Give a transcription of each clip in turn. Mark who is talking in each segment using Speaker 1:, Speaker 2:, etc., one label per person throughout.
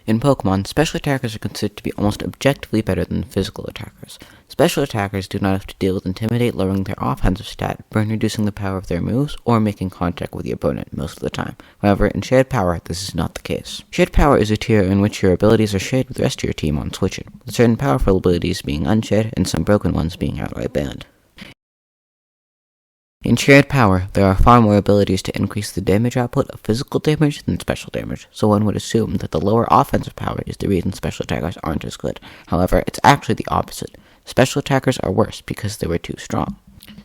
Speaker 1: In Pokemon, special attackers are considered to be almost objectively better than physical attackers. Special attackers do not have to deal with Intimidate lowering their offensive stat, burn reducing the power of their moves, or making contact with the opponent most of the time. However, in Shared Power, this is not the case. Shared Power is a tier in which your abilities are shared with the rest of your team on switching, with certain powerful abilities being unshared and some broken ones being outright banned. In Shared Power, there are far more abilities to increase the damage output of physical damage than special damage, so one would assume that the lower offensive power is the reason special attackers aren't as good. However, it's actually the opposite. Special attackers are worse because they were too strong.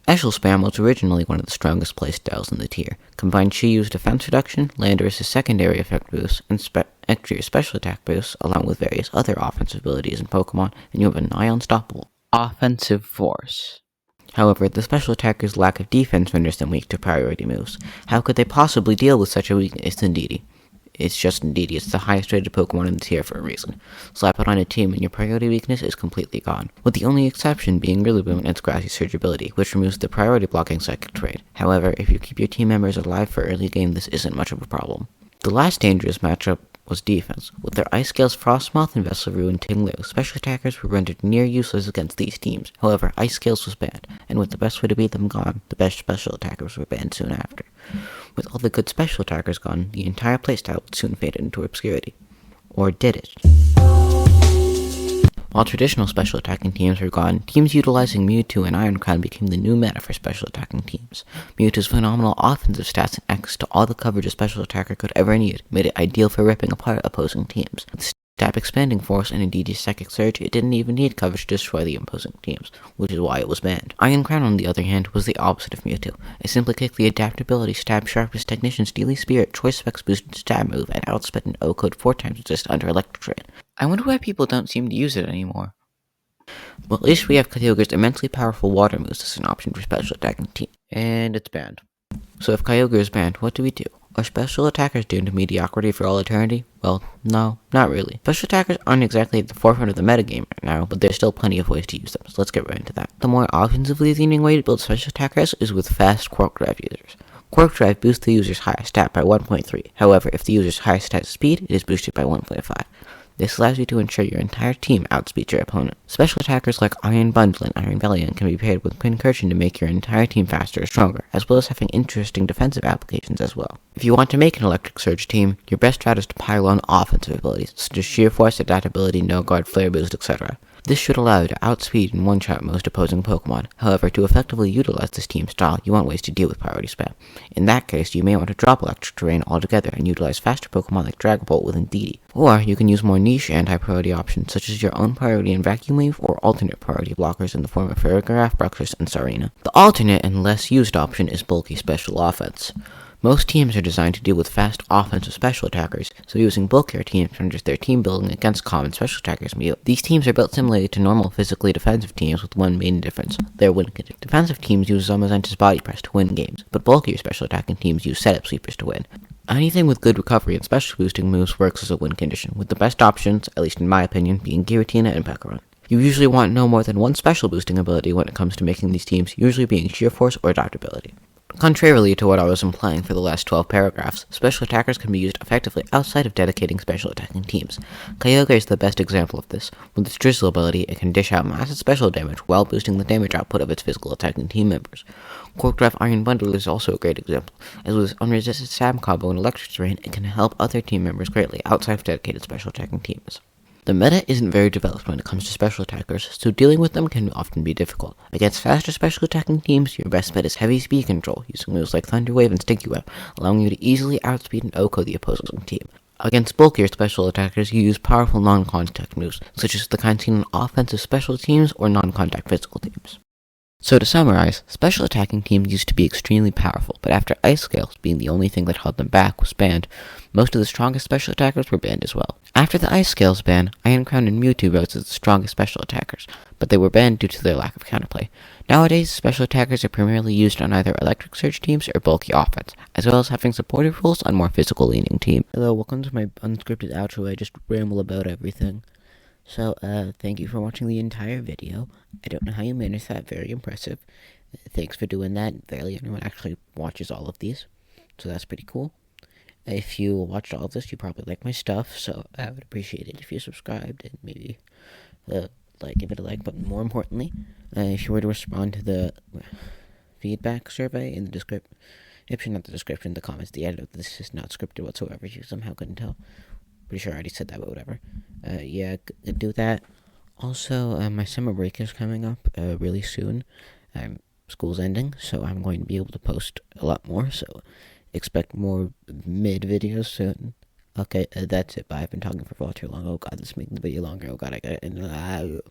Speaker 1: Special Spam was originally one of the strongest playstyles in the tier. Combined Chiyu's defense reduction, Landorus' secondary effect boost, and Ectrier's special attack boost, along with various other offensive abilities in Pokemon, and you have a nigh unstoppable offensive force. However, the special attacker's lack of defense renders them weak to priority moves. How could they possibly deal with such a weakness? Indeedee. It's just Indeedee. It's the highest rated Pokemon in the tier for a reason. Slap it on a team and your priority weakness is completely gone, with the only exception being Rillaboom and its Grassy Surge ability, which removes the priority blocking psychic trait. However, if you keep your team members alive for early game, this isn't much of a problem. The last dangerous matchup was defense. With their Ice Scales, Frostmoth, and Vesselrue and Tinglu, special attackers were rendered near useless against these teams. However, Ice Scales was banned, and with the best way to beat them gone, the best special attackers were banned soon after. With all the good special attackers gone, the entire playstyle would soon fade into obscurity. Or did it? While traditional special attacking teams were gone, teams utilizing Mewtwo and Iron Crown became the new meta for special attacking teams. Mewtwo's phenomenal offensive stats and access to all the coverage a special attacker could ever need made it ideal for ripping apart opposing teams. With Stab Expanding Force and Indeedee's Psychic Surge, it didn't even need coverage to destroy the opposing teams, which is why it was banned. Iron Crown, on the other hand, was the opposite of Mewtwo. It simply kicked the Adaptability, Stab Sharpness, Technician, Steely Spirit, Choice Specs boosted stab move, and outspit an O-code 4 times resist under Electric Trade. I wonder why people don't seem to use it anymore. Well, at least we have Kyogre's immensely powerful water moves as an option for special attacking teams. And it's banned. So if Kyogre is banned, what do we do? Are special attackers doomed to mediocrity for all eternity? Well, no, not really. Special attackers aren't exactly at the forefront of the metagame right now, but there's still plenty of ways to use them, so let's get right into that. The more offensively leaning way to build special attackers is with fast Quark Drive users. Quark Drive boosts the user's highest stat by 1.3. However, if the user's highest stat is speed, it is boosted by 1.5. This allows you to ensure your entire team outspeeds your opponent. Special attackers like Iron Bundle and Iron Valiant can be paired with Pincursion to make your entire team faster or stronger, as well as having interesting defensive applications as well. If you want to make an Electric Surge team, your best route is to pile on offensive abilities, such as Sheer Force, Adaptability, No Guard, Flare Boost, etc. This should allow you to outspeed and one-shot most opposing Pokemon. However, to effectively utilize this team style, you want ways to deal with priority spam. In that case, you may want to drop Electric Terrain altogether and utilize faster Pokemon like Dragapult with Indeedee. Or you can use more niche anti-priority options such as your own priority and Vacuum Wave or alternate priority blockers in the form of Farigiraf, Bruxers, and Sarina. The alternate and less used option is bulky special offense. Most teams are designed to deal with fast offensive special attackers, so using bulkier teams renders their team building against common special attackers mute. These teams are built similarly to normal physically defensive teams with one main difference: their win condition. Defensive teams use Zamazenta's Body Press to win games, but bulkier special attacking teams use setup sweepers to win. Anything with good recovery and special boosting moves works as a win condition, with the best options, at least in my opinion, being Giratina and Pekka. You usually want no more than one special boosting ability when it comes to making these teams, usually being Sheer Force or Adaptability. Contrarily to what I was implying for the last 12 paragraphs, special attackers can be used effectively outside of dedicating special attacking teams. Kyogre is the best example of this. With its Drizzle ability, it can dish out massive special damage while boosting the damage output of its physical attacking team members. Quark Drive Iron Bundle is also a great example, as with its unresisted stab combo and electric terrain, it can help other team members greatly outside of dedicated special attacking teams. The meta isn't very developed when it comes to special attackers, so dealing with them can often be difficult. Against faster special attacking teams, your best bet is heavy speed control, using moves like Thunder Wave and Stinky Web, allowing you to easily outspeed and OHKO the opposing team. Against bulkier special attackers, you use powerful non-contact moves, such as the kind seen in offensive special teams or non-contact physical teams. So to summarize, special attacking teams used to be extremely powerful, but after Ice Scales being the only thing that held them back was banned, most of the strongest special attackers were banned as well. After the Ice Scales ban, Iron Crown and Mewtwo rose as the strongest special attackers, but they were banned due to their lack of counterplay. Nowadays, special attackers are primarily used on either Electric Surge teams or bulky offense, as well as having supportive roles on more physical-leaning teams. Hello, welcome to my unscripted outro. I just ramble about everything. So, thank you for watching the entire video. I don't know how you managed that, very impressive. Thanks for doing that. Barely anyone actually watches all of these, so that's pretty cool. If you watched all this, you probably like my stuff, so I would appreciate it if you subscribed and maybe give it a like. But more importantly, if you were to respond to the feedback survey in the description, not the description, the comments, the edit of this is not scripted whatsoever. You somehow couldn't tell. Pretty sure I already said that, but whatever. Do that. Also, my summer break is coming up really soon. School's ending, so I'm going to be able to post a lot more, so expect more mid videos soon. Okay, that's it. Bye. I've been talking for far too long. Oh god, this is making the video longer. Oh god, I got it.